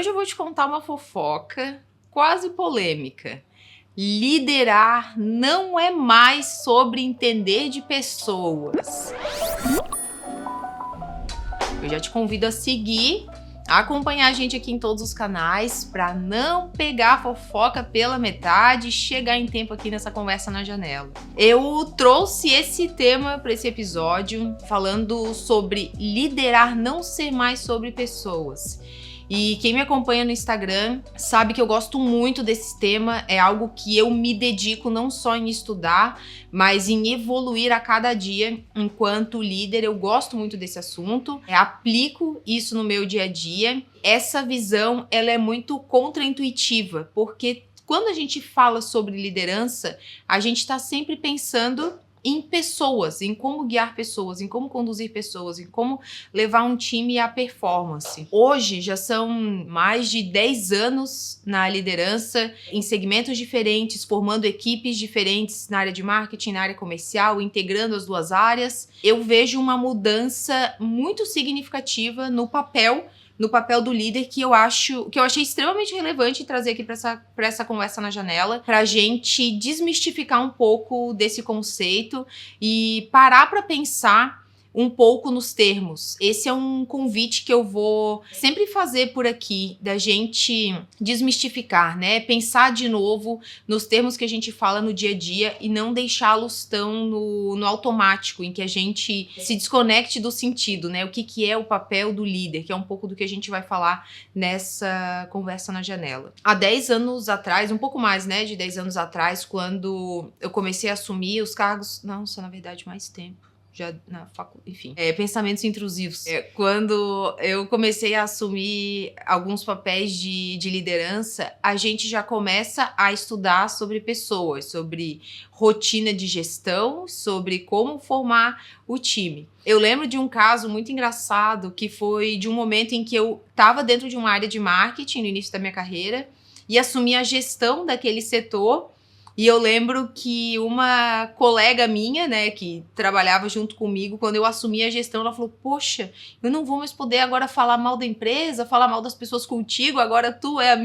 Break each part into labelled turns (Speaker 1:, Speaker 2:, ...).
Speaker 1: hoje eu vou te contar uma fofoca quase polêmica. Liderar não é mais sobre entender de pessoas. Eu já te convido a seguir, a acompanhar a gente aqui em todos os canais para não pegar a fofoca pela metade e chegar em tempo aqui nessa conversa na janela. Eu trouxe esse tema para esse episódio falando sobre liderar não ser mais sobre pessoas. E quem me acompanha no Instagram sabe que eu gosto muito desse tema, é algo que eu me dedico não só em estudar, mas em evoluir a cada dia enquanto líder. Eu gosto muito desse assunto, aplico isso no meu dia a dia. Essa visão, ela é muito contraintuitiva, porque quando a gente fala sobre liderança, a gente está sempre pensando em pessoas, em como guiar pessoas, em como conduzir pessoas, em como levar um time à performance. Hoje já são mais de 10 anos na liderança, em segmentos diferentes, formando equipes diferentes na área de marketing, na área comercial, integrando as duas áreas. Eu vejo uma mudança muito significativa no papel do líder que eu achei extremamente relevante trazer aqui para essa conversa na janela, para a gente desmistificar um pouco desse conceito e parar para pensar um pouco nos termos. Esse é um convite que eu vou sempre fazer por aqui, da gente desmistificar, né? Pensar de novo nos termos que a gente fala no dia a dia e não deixá-los tão no automático, em que a gente se desconecte do sentido, né? O que é o papel do líder, que é um pouco do que a gente vai falar nessa conversa na janela. Há 10 anos atrás, um pouco mais, né, de 10 anos atrás, quando eu comecei a assumir os cargos... Não, só na verdade mais tempo. Já na faculdade, enfim, pensamentos intrusivos. Quando eu comecei a assumir alguns papéis de liderança, a gente já começa a estudar sobre pessoas, sobre rotina de gestão, sobre como formar o time. Eu lembro de um caso muito engraçado, que foi de um momento em que eu estava dentro de uma área de marketing no início da minha carreira e assumi a gestão daquele setor. E eu lembro que uma colega minha, né, que trabalhava junto comigo, quando eu assumi a gestão, ela falou: poxa, eu não vou mais poder agora falar mal da empresa, falar mal das pessoas contigo, agora tu é a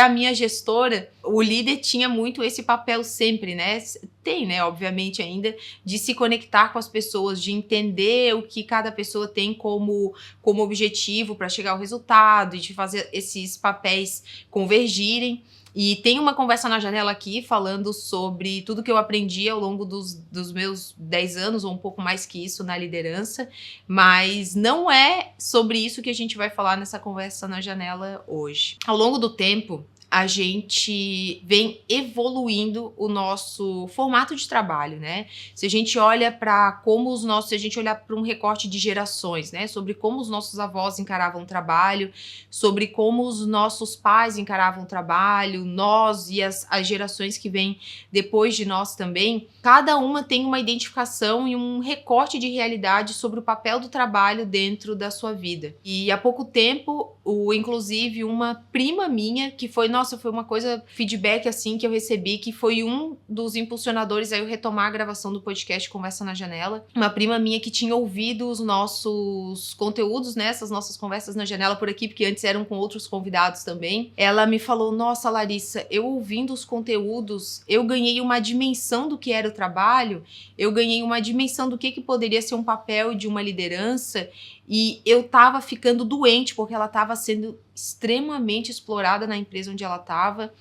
Speaker 1: minha gestora. O líder tinha muito esse papel sempre, né? Tem, né, obviamente ainda, de se conectar com as pessoas, de entender o que cada pessoa tem como objetivo para chegar ao resultado e de fazer esses papéis convergirem. E tem uma conversa na janela aqui falando sobre tudo que eu aprendi ao longo dos meus 10 anos, ou um pouco mais que isso, na liderança, mas não é sobre isso que a gente vai falar nessa conversa na janela hoje. Ao longo do tempo, a gente vem evoluindo o nosso formato de trabalho, né? Se a gente olha para se a gente olhar para um recorte de gerações, né? Sobre como os nossos avós encaravam o trabalho, sobre como os nossos pais encaravam o trabalho, nós e as gerações que vêm depois de nós também, cada uma tem uma identificação e um recorte de realidade sobre o papel do trabalho dentro da sua vida. E há pouco tempo, inclusive, uma prima minha, que foi uma coisa, feedback assim que eu recebi, que foi um dos impulsionadores a eu retomar a gravação do podcast Conversa na Janela. Uma prima minha que tinha ouvido os nossos conteúdos, né, essas nossas conversas na janela por aqui, porque antes eram com outros convidados também. Ela me falou: nossa, Larissa, eu ouvindo os conteúdos, eu ganhei uma dimensão do que era o trabalho, eu ganhei uma dimensão do que poderia ser um papel de uma liderança. E eu tava ficando doente porque ela tava sendo extremamente explorada na empresa onde ela tava,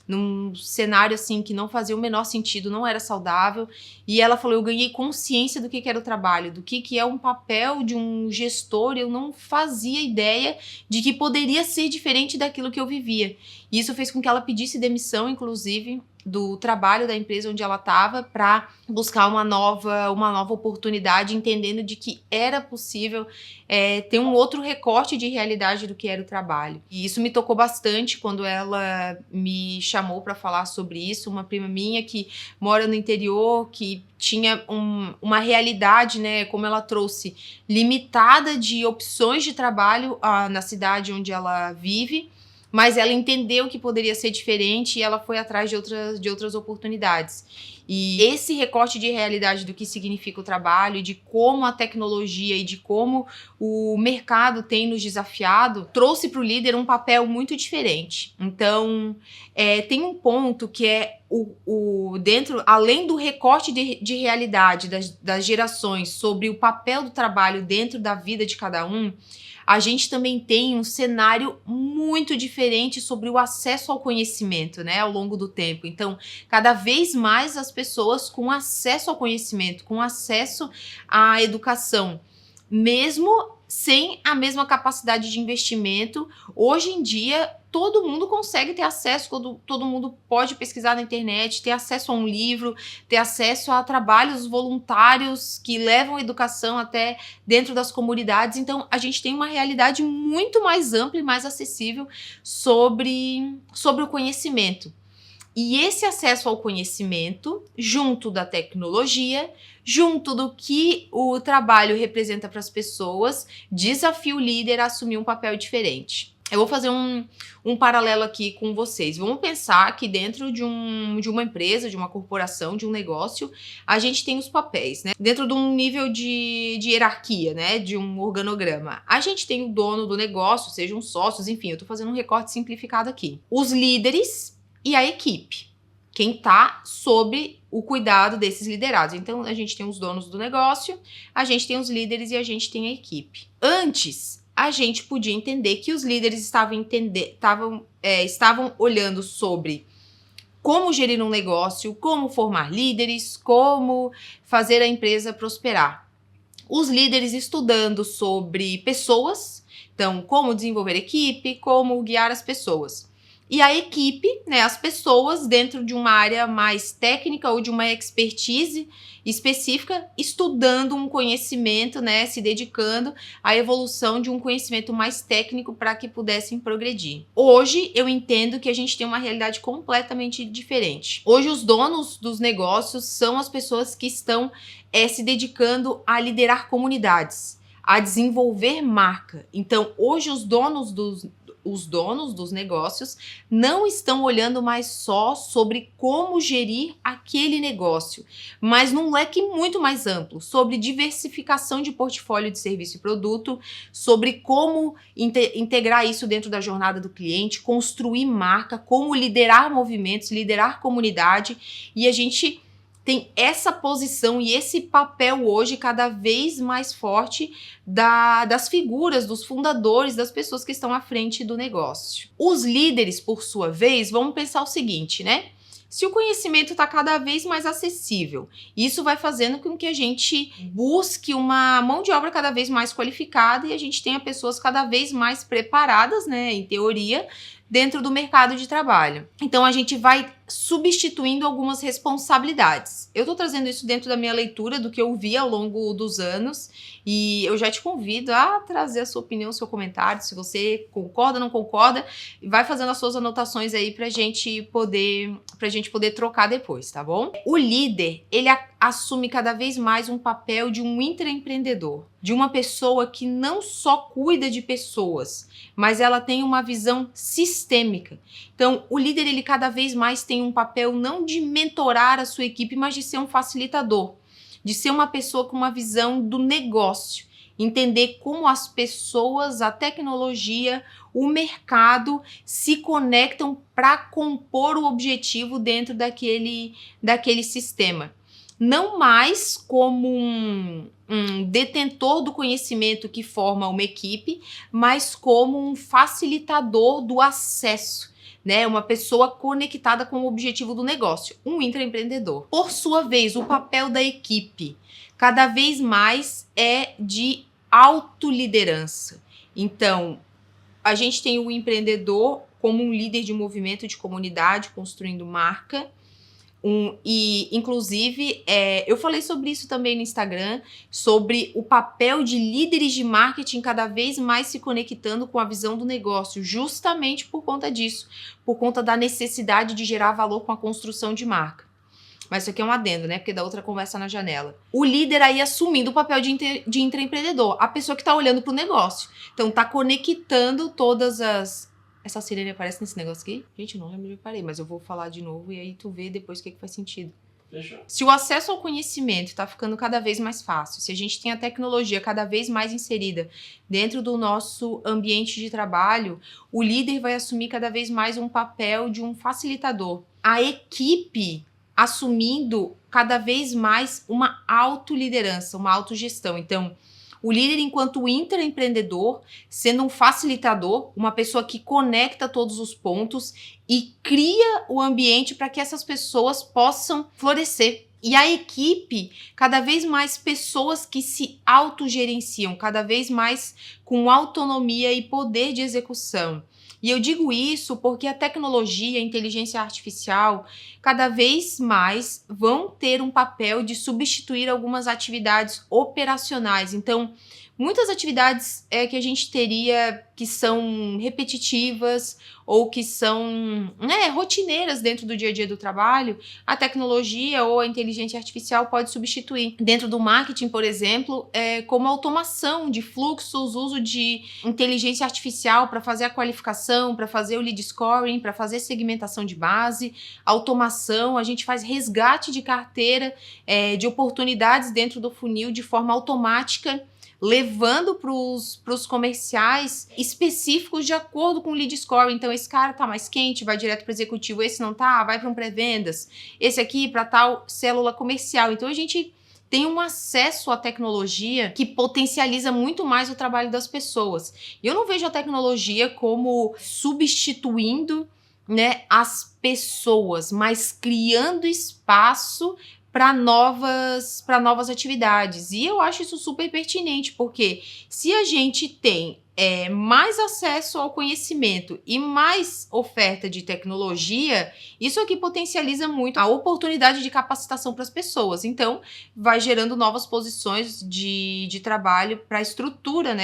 Speaker 1: num cenário assim que não fazia o menor sentido, não era saudável. E ela falou: eu ganhei consciência do que era o trabalho, do que é um papel de um gestor. Eu não fazia ideia de que poderia ser diferente daquilo que eu vivia. E isso fez com que ela pedisse demissão, inclusive, do trabalho da empresa onde ela estava, para buscar uma nova oportunidade, entendendo de que era possível ter um outro recorte de realidade do que era o trabalho. E isso me tocou bastante quando ela me chamou para falar sobre isso. Uma prima minha que mora no interior, que tinha uma realidade, né, como ela trouxe, limitada de opções de trabalho na cidade onde ela vive. mas ela entendeu que poderia ser diferente e ela foi atrás de outras oportunidades. E esse recorte de realidade do que significa o trabalho, de como a tecnologia e de como o mercado tem nos desafiado, trouxe para o líder um papel muito diferente. Então, tem um ponto que é dentro, além do recorte de realidade das gerações sobre o papel do trabalho dentro da vida de cada um, a gente também tem um cenário muito diferente sobre o acesso ao conhecimento, né, ao longo do tempo. Então, cada vez mais as pessoas com acesso ao conhecimento, com acesso à educação, mesmo sem a mesma capacidade de investimento, hoje em dia todo mundo consegue ter acesso, todo mundo pode pesquisar na internet, ter acesso a um livro, ter acesso a trabalhos voluntários que levam a educação até dentro das comunidades. Então, a gente tem uma realidade muito mais ampla e mais acessível sobre o conhecimento. E esse acesso ao conhecimento, junto da tecnologia, junto do que o trabalho representa para as pessoas, desafia o líder a assumir um papel diferente. Eu vou fazer um paralelo aqui com vocês. Vamos pensar que dentro de uma empresa, de uma corporação, de um negócio, a gente tem os papéis, né? Dentro de um nível de hierarquia, né? De um organograma. A gente tem o dono do negócio, sejam sócios, enfim, eu tô fazendo um recorte simplificado aqui. Os líderes e a equipe. Quem tá sob o cuidado desses liderados. Então, a gente tem os donos do negócio, a gente tem os líderes e a gente tem a equipe. Antes, a gente podia entender que os líderes estavam olhando sobre como gerir um negócio, como formar líderes, como fazer a empresa prosperar. Os líderes estudando sobre pessoas, então como desenvolver equipe, como guiar as pessoas. E a equipe, né, as pessoas dentro de uma área mais técnica ou de uma expertise específica, estudando um conhecimento, né, se dedicando à evolução de um conhecimento mais técnico para que pudessem progredir. Hoje, eu entendo que a gente tem uma realidade completamente diferente. Hoje, os donos dos negócios são as pessoas que estão se dedicando a liderar comunidades, a desenvolver marca. Então, hoje, os donos dos negócios não estão olhando mais só sobre como gerir aquele negócio, mas num leque muito mais amplo, sobre diversificação de portfólio de serviço e produto, sobre como integrar isso dentro da jornada do cliente, construir marca, como liderar movimentos, liderar comunidade, e a gente tem essa posição e esse papel hoje cada vez mais forte das figuras, dos fundadores, das pessoas que estão à frente do negócio. Os líderes, por sua vez, vamos pensar o seguinte, né? Se o conhecimento está cada vez mais acessível, isso vai fazendo com que a gente busque uma mão de obra cada vez mais qualificada e a gente tenha pessoas cada vez mais preparadas, né, em teoria, dentro do mercado de trabalho. Então, a gente vai substituindo algumas responsabilidades. Eu tô trazendo isso dentro da minha leitura do que eu vi ao longo dos anos e eu já te convido a trazer a sua opinião, o seu comentário, se você concorda ou não concorda, vai fazendo as suas anotações aí pra gente poder trocar depois, tá bom? O líder, ele assume cada vez mais um papel de um intraempreendedor, de uma pessoa que não só cuida de pessoas, mas ela tem uma visão sistêmica. Então, o líder, ele cada vez mais tem um papel não de mentorar a sua equipe, mas de ser um facilitador, de ser uma pessoa com uma visão do negócio, entender como as pessoas, a tecnologia, o mercado se conectam para compor o objetivo dentro daquele sistema. Não mais como um detentor do conhecimento que forma uma equipe, mas como um facilitador do acesso, né? Uma pessoa conectada com o objetivo do negócio, um intraempreendedor. Por sua vez, o papel da equipe cada vez mais é de autoliderança. Então, a gente tem o empreendedor como um líder de movimento de comunidade, construindo marca. Inclusive, eu falei sobre isso também no Instagram, sobre o papel de líderes de marketing cada vez mais se conectando com a visão do negócio, justamente por conta disso, por conta da necessidade de gerar valor com a construção de marca. Mas isso aqui é um adendo, né? Porque da outra conversa na janela. O líder aí assumindo o papel de intraempreendedor, a pessoa que está olhando para o negócio. Então, está conectando todas as Essa sirene aparece nesse negócio aqui? Gente, eu não lembro de parei, mas eu vou falar de novo e aí tu vê depois o que faz sentido.
Speaker 2: Fechou.
Speaker 1: Se o acesso ao conhecimento está ficando cada vez mais fácil, se a gente tem a tecnologia cada vez mais inserida dentro do nosso ambiente de trabalho, o líder vai assumir cada vez mais um papel de um facilitador. A equipe assumindo cada vez mais uma autoliderança, uma autogestão. Então, o líder, enquanto intraempreendedor, sendo um facilitador, uma pessoa que conecta todos os pontos e cria o ambiente para que essas pessoas possam florescer. E a equipe, cada vez mais pessoas que se autogerenciam, cada vez mais com autonomia e poder de execução. E eu digo isso porque a tecnologia, a inteligência artificial, cada vez mais vão ter um papel de substituir algumas atividades operacionais. Então, muitas atividades que a gente teria que são repetitivas ou que são rotineiras dentro do dia a dia do trabalho, a tecnologia ou a inteligência artificial pode substituir. Dentro do marketing, por exemplo, como automação de fluxos, uso de inteligência artificial para fazer a qualificação, para fazer o lead scoring, para fazer segmentação de base, automação, a gente faz resgate de carteira, de oportunidades dentro do funil de forma automática, levando para os comerciais específicos de acordo com o lead score. Então, esse cara tá mais quente, vai direto para o executivo, esse não tá, vai para um pré-vendas, esse aqui para tal célula comercial. Então, a gente tem um acesso à tecnologia que potencializa muito mais o trabalho das pessoas. E eu não vejo a tecnologia como substituindo, as pessoas, mas criando espaço para novas atividades. E eu acho isso super pertinente, porque se a gente tem mais acesso ao conhecimento e mais oferta de tecnologia, isso aqui potencializa muito a oportunidade de capacitação para as pessoas. Então, vai gerando novas posições de trabalho para a estrutura,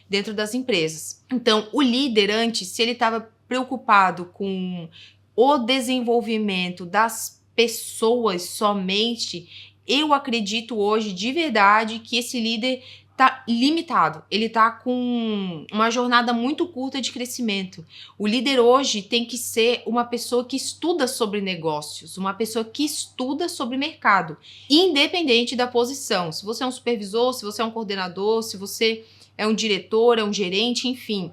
Speaker 1: dentro das empresas. Então, o líder antes, se ele estava preocupado com o desenvolvimento das pessoas somente, eu acredito hoje de verdade que esse líder tá limitado, ele tá com uma jornada muito curta de crescimento. O líder hoje tem que ser uma pessoa que estuda sobre negócios, uma pessoa que estuda sobre mercado, independente da posição. Se você é um supervisor, se você é um coordenador, se você é um diretor, é um gerente, enfim.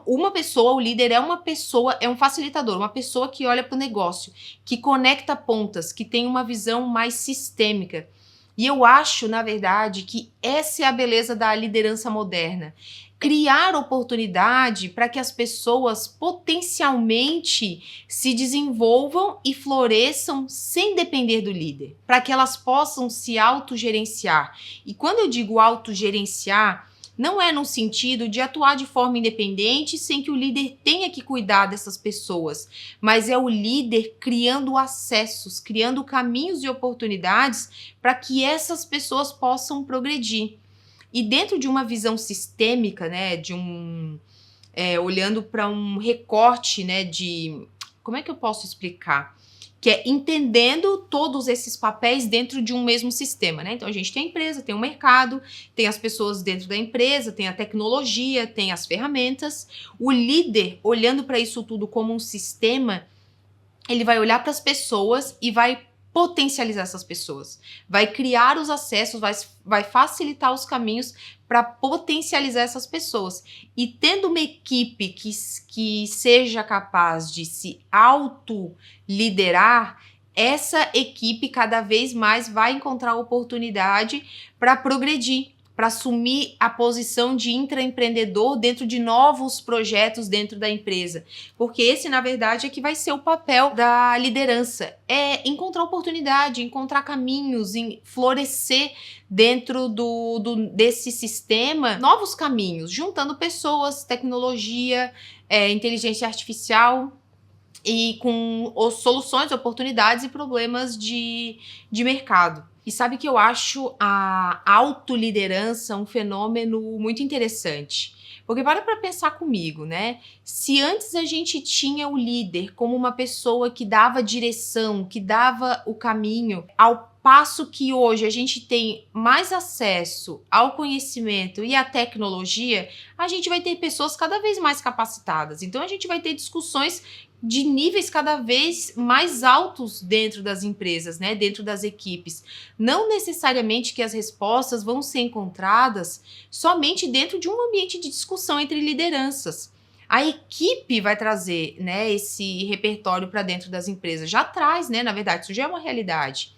Speaker 1: Uma pessoa, o líder é uma pessoa, é um facilitador, uma pessoa que olha para o negócio, que conecta pontas, que tem uma visão mais sistêmica. E eu acho, na verdade, que essa é a beleza da liderança moderna. Criar oportunidade para que as pessoas potencialmente se desenvolvam e floresçam sem depender do líder, para que elas possam se autogerenciar. E quando eu digo autogerenciar, não é no sentido de atuar de forma independente sem que o líder tenha que cuidar dessas pessoas, mas é o líder criando acessos, criando caminhos e oportunidades para que essas pessoas possam progredir. E dentro de uma visão sistêmica, olhando para um recorte, como é que eu posso explicar? Que é entendendo todos esses papéis dentro de um mesmo sistema, Então a gente tem a empresa, tem o mercado, tem as pessoas dentro da empresa, tem a tecnologia, tem as ferramentas. O líder, olhando para isso tudo como um sistema, ele vai olhar para as pessoas e vai potencializar essas pessoas, vai criar os acessos, vai facilitar os caminhos para potencializar essas pessoas. E tendo uma equipe que seja capaz de se autoliderar, essa equipe cada vez mais vai encontrar oportunidade para progredir, para assumir a posição de intraempreendedor dentro de novos projetos dentro da empresa. Porque esse, na verdade, é que vai ser o papel da liderança. É encontrar oportunidade, encontrar caminhos, florescer dentro desse sistema novos caminhos, juntando pessoas, tecnologia, inteligência artificial e com soluções, oportunidades e problemas de mercado. E sabe que eu acho a autoliderança um fenômeno muito interessante. Porque para pensar comigo, Se antes a gente tinha o líder como uma pessoa que dava direção, que dava o caminho, ao passo que hoje a gente tem mais acesso ao conhecimento e à tecnologia, a gente vai ter pessoas cada vez mais capacitadas. Então, a gente vai ter discussões de níveis cada vez mais altos dentro das empresas, né? Dentro das equipes. Não necessariamente que as respostas vão ser encontradas somente dentro de um ambiente de discussão entre lideranças. A equipe vai trazer, né, esse repertório para dentro das empresas. Já traz, né? Na verdade, isso já é uma realidade.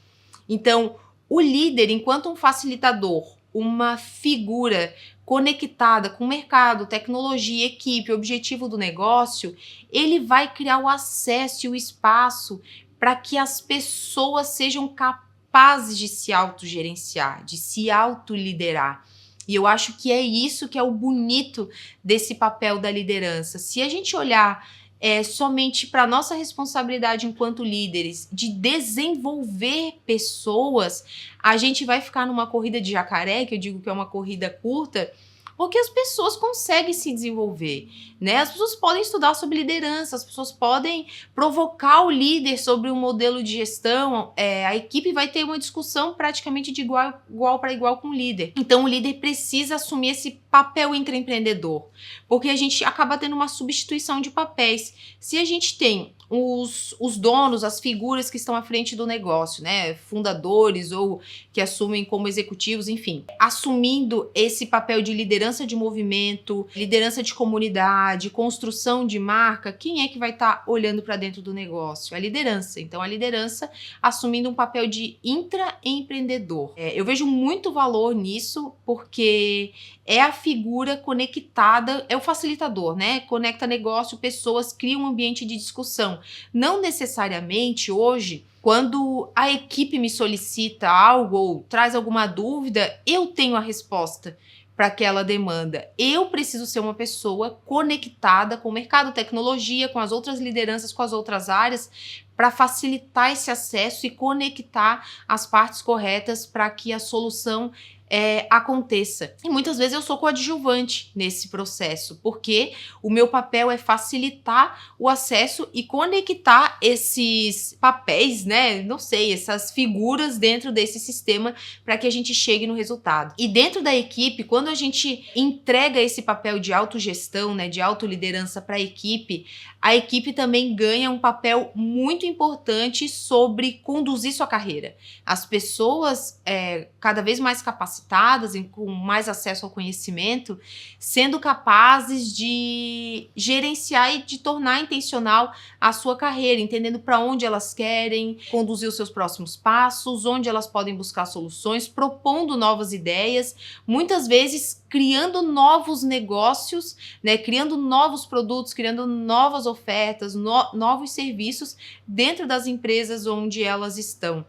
Speaker 1: Então, o líder, enquanto um facilitador, uma figura conectada com o mercado, tecnologia, equipe, objetivo do negócio, ele vai criar o acesso e o espaço para que as pessoas sejam capazes de se autogerenciar, de se autoliderar. E eu acho que é isso que é o bonito desse papel da liderança. Se a gente olhar somente para a nossa responsabilidade enquanto líderes de desenvolver pessoas, a gente vai ficar numa corrida de jacaré, que eu digo que é uma corrida curta, porque as pessoas conseguem se desenvolver, né? As pessoas podem estudar sobre liderança, as pessoas podem provocar o líder sobre um modelo de gestão, a equipe vai ter uma discussão praticamente de igual para igual com o líder. Então, o líder precisa assumir esse papel intraempreendedor, porque a gente acaba tendo uma substituição de papéis. Se a gente tem os donos, as figuras que estão à frente do negócio, né, fundadores ou que assumem como executivos, enfim, assumindo esse papel de liderança de movimento, liderança de comunidade, construção de marca, quem é que vai estar olhando para dentro do negócio? A liderança. Então, a liderança assumindo um papel de intraempreendedor. Eu vejo muito valor nisso, porque é a figura conectada, é o facilitador, né? Conecta negócio, pessoas, cria um ambiente de discussão. Não necessariamente hoje, quando a equipe me solicita algo ou traz alguma dúvida, eu tenho a resposta para aquela demanda. Eu preciso ser uma pessoa conectada com o mercado, tecnologia, com as outras lideranças, com as outras áreas, para facilitar esse acesso e conectar as partes corretas para que a solução aconteça. E muitas vezes eu sou coadjuvante nesse processo, porque o meu papel é facilitar o acesso e conectar esses papéis, né? Não sei, essas figuras dentro desse sistema para que a gente chegue no resultado. E dentro da equipe, quando a gente entrega esse papel de autogestão, né, de autoliderança para a equipe também ganha um papel muito importante sobre conduzir sua carreira. As pessoas cada vez mais capacitadas, com mais acesso ao conhecimento, sendo capazes de gerenciar e de tornar intencional a sua carreira, entendendo para onde elas querem conduzir os seus próximos passos, onde elas podem buscar soluções, propondo novas ideias, muitas vezes criando novos negócios, né, criando novos produtos, criando novas ofertas, novos serviços dentro das empresas onde elas estão.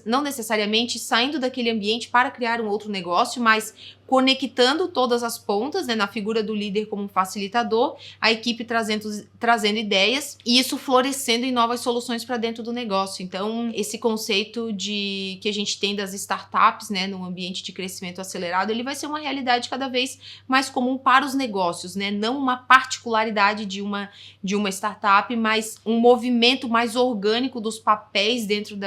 Speaker 1: Não necessariamente saindo daquele ambiente para criar um outro negócio, mas conectando todas as pontas, né, na figura do líder como facilitador, a equipe trazendo ideias e isso florescendo em novas soluções para dentro do negócio. Então, esse conceito que a gente tem das startups, né, no ambiente de crescimento acelerado, ele vai ser uma realidade cada vez mais comum para os negócios, né? Não uma particularidade de uma startup, mas um movimento mais orgânico dos papéis dentro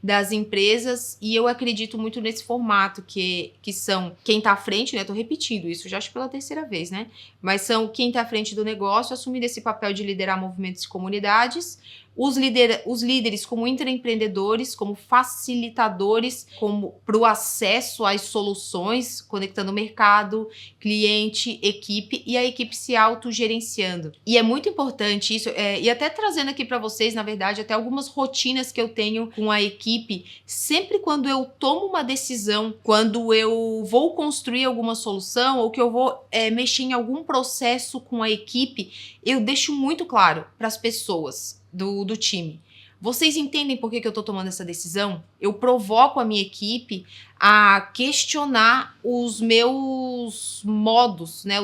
Speaker 1: das empresas, e eu acredito muito nesse formato que são quem está à frente, né? Tô repetindo isso, já acho pela terceira vez, né? Mas são quem está à frente do negócio, assumindo esse papel de liderar movimentos e comunidades, os líderes como intraempreendedores, como facilitadores, como para o acesso às soluções, conectando mercado, cliente, equipe, e a equipe se autogerenciando. E é muito importante isso, e até trazendo aqui para vocês, na verdade, até algumas rotinas que eu tenho com a equipe, sempre quando eu tomo uma decisão, quando eu vou construir alguma solução, ou que eu vou mexer em algum processo com a equipe, eu deixo muito claro para as pessoas do time. Vocês entendem por que eu estou tomando essa decisão? Eu provoco a minha equipe a questionar os meus modos, né?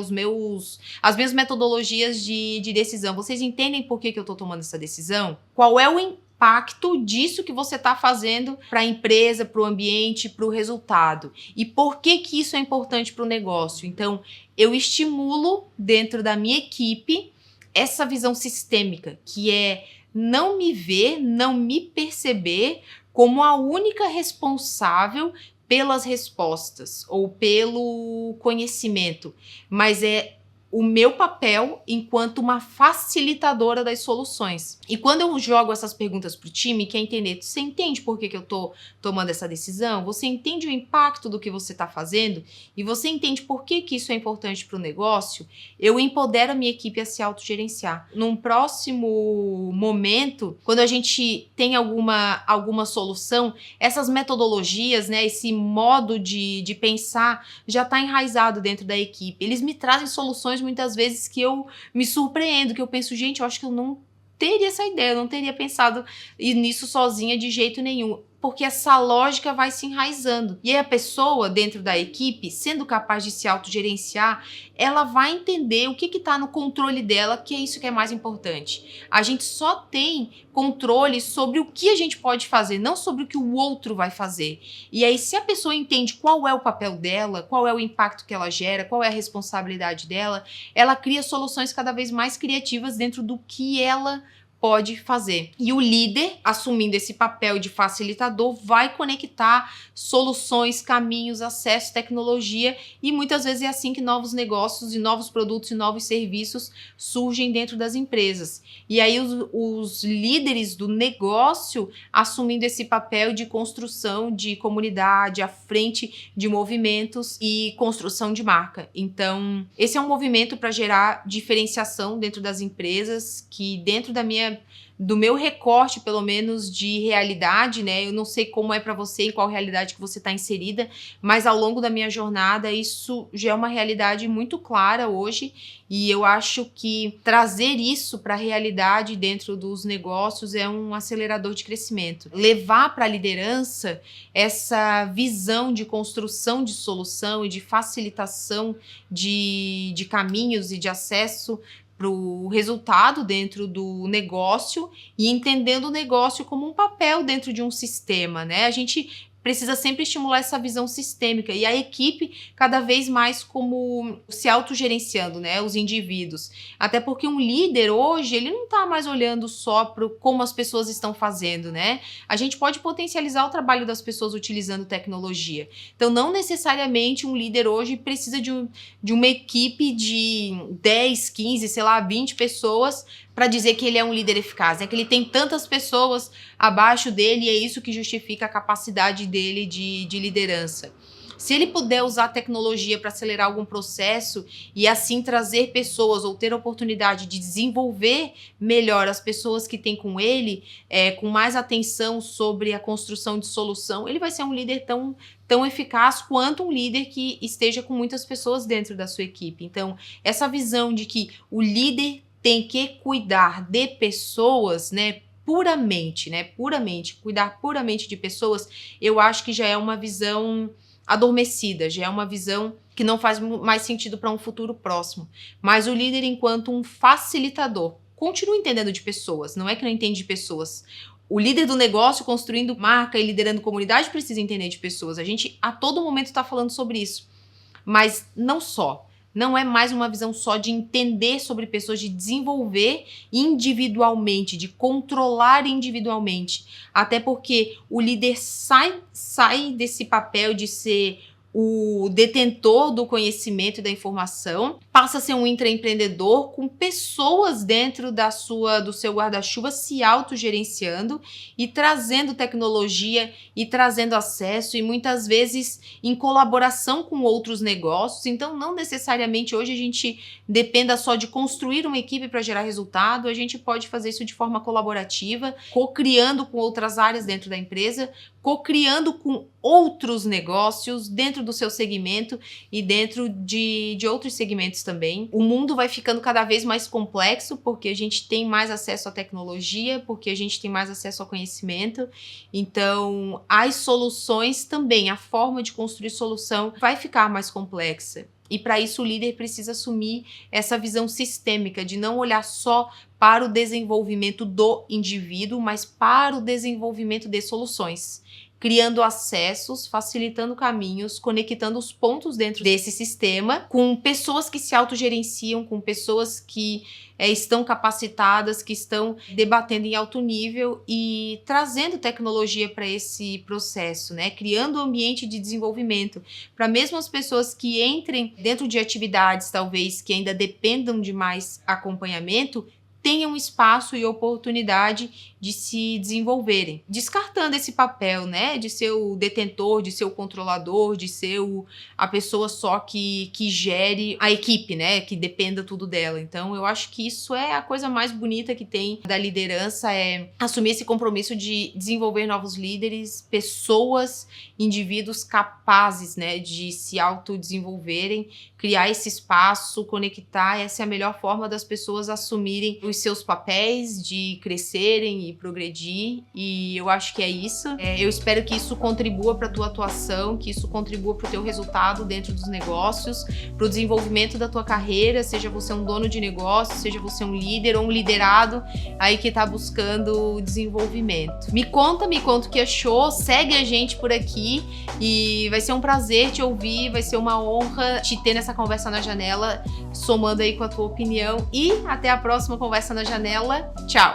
Speaker 1: As minhas metodologias de decisão. Vocês entendem por que eu estou tomando essa decisão? Qual é o impacto disso que você está fazendo para a empresa, para o ambiente, para o resultado? E por que isso é importante para o negócio? Então, eu estimulo dentro da minha equipe essa visão sistêmica, que é não me ver, não me perceber como a única responsável pelas respostas ou pelo conhecimento, mas é o meu papel enquanto uma facilitadora das soluções. E quando eu jogo essas perguntas pro time, quer entender, você entende por que eu tô tomando essa decisão? Você entende o impacto do que você tá fazendo? E você entende por que isso é importante pro negócio? Eu empodero a minha equipe a se autogerenciar. Num próximo momento, quando a gente tem alguma solução, essas metodologias, né, esse modo de pensar já tá enraizado dentro da equipe. Eles me trazem soluções muitas vezes que eu me surpreendo, que eu penso, gente, eu acho que eu não teria essa ideia, eu não teria pensado nisso sozinha de jeito nenhum. Porque essa lógica vai se enraizando. E aí a pessoa dentro da equipe, sendo capaz de se autogerenciar, ela vai entender o que está no controle dela, que é isso que é mais importante. A gente só tem controle sobre o que a gente pode fazer, não sobre o que o outro vai fazer. E aí, se a pessoa entende qual é o papel dela, qual é o impacto que ela gera, qual é a responsabilidade dela, ela cria soluções cada vez mais criativas dentro do que ela pode fazer. E o líder, assumindo esse papel de facilitador, vai conectar soluções, caminhos, acesso, tecnologia, e muitas vezes é assim que novos negócios e novos produtos e novos serviços surgem dentro das empresas. E aí os líderes do negócio assumindo esse papel de construção de comunidade, à frente de movimentos e construção de marca. Então, esse é um movimento para gerar diferenciação dentro das empresas, que dentro do meu recorte, pelo menos, de realidade, né? Eu não sei como é para você, em qual realidade que você está inserida, mas ao longo da minha jornada, isso já é uma realidade muito clara hoje, e eu acho que trazer isso para a realidade dentro dos negócios é um acelerador de crescimento. Levar para a liderança essa visão de construção de solução e de facilitação de caminhos e de acesso para o resultado dentro do negócio e entendendo o negócio como um papel dentro de um sistema, né? A gente precisa sempre estimular essa visão sistêmica e a equipe cada vez mais como se autogerenciando, né? Os indivíduos. Até porque um líder hoje, ele não está mais olhando só para como as pessoas estão fazendo, né? A gente pode potencializar o trabalho das pessoas utilizando tecnologia. Então, não necessariamente um líder hoje precisa de uma equipe de 10, 15, sei lá, 20 pessoas para dizer que ele é um líder eficaz, né? Que ele tem tantas pessoas abaixo dele e é isso que justifica a capacidade dele de liderança. Se ele puder usar a tecnologia para acelerar algum processo e assim trazer pessoas ou ter a oportunidade de desenvolver melhor as pessoas que tem com ele, com mais atenção sobre a construção de solução, ele vai ser um líder tão eficaz quanto um líder que esteja com muitas pessoas dentro da sua equipe. Então, essa visão de que o líder tem que cuidar de pessoas, né, puramente, cuidar puramente de pessoas, eu acho que já é uma visão adormecida, já é uma visão que não faz mais sentido para um futuro próximo. Mas o líder, enquanto um facilitador, continua entendendo de pessoas, não é que não entende de pessoas. O líder do negócio, construindo marca e liderando comunidade, precisa entender de pessoas. A gente, a todo momento, está falando sobre isso. Mas não só. Não é mais uma visão só de entender sobre pessoas, de desenvolver individualmente, de controlar individualmente. Até porque o líder sai desse papel de ser o detentor do conhecimento e da informação, passa a ser um intraempreendedor com pessoas dentro do seu guarda-chuva se autogerenciando e trazendo tecnologia e trazendo acesso e muitas vezes em colaboração com outros negócios. Então, não necessariamente hoje a gente dependa só de construir uma equipe para gerar resultado, a gente pode fazer isso de forma colaborativa, co-criando com outras áreas dentro da empresa, co-criando com outros negócios dentro do seu segmento e dentro de outros segmentos também. O mundo vai ficando cada vez mais complexo porque a gente tem mais acesso à tecnologia, porque a gente tem mais acesso ao conhecimento. Então, as soluções também, a forma de construir solução vai ficar mais complexa. E para isso o líder precisa assumir essa visão sistêmica de não olhar só para o desenvolvimento do indivíduo, mas para o desenvolvimento de soluções. criando acessos, facilitando caminhos, conectando os pontos dentro desse sistema com pessoas que se autogerenciam, com pessoas que estão capacitadas, que estão debatendo em alto nível e trazendo tecnologia para esse processo, né? Criando um ambiente de desenvolvimento para mesmo as pessoas que entrem dentro de atividades, talvez, que ainda dependam de mais acompanhamento, tenham espaço e oportunidade de se desenvolverem, descartando esse papel, né, de ser o detentor, de ser o controlador, de ser a pessoa só que gere a equipe, né, que dependa tudo dela. Então, eu acho que isso é a coisa mais bonita que tem da liderança, é assumir esse compromisso de desenvolver novos líderes, pessoas, indivíduos capazes, né, de se autodesenvolverem, criar esse espaço, conectar. Essa é a melhor forma das pessoas assumirem os seus papéis, de crescerem e progredir, e eu acho que é isso. Eu espero que isso contribua para a tua atuação, que isso contribua para o teu resultado dentro dos negócios, para o desenvolvimento da tua carreira, seja você um dono de negócio, seja você um líder ou um liderado aí que está buscando desenvolvimento. Me conta o que achou, segue a gente por aqui e vai ser um prazer te ouvir, vai ser uma honra te ter nessa conversa na janela, somando aí com a tua opinião, e até a próxima conversa na janela. Tchau!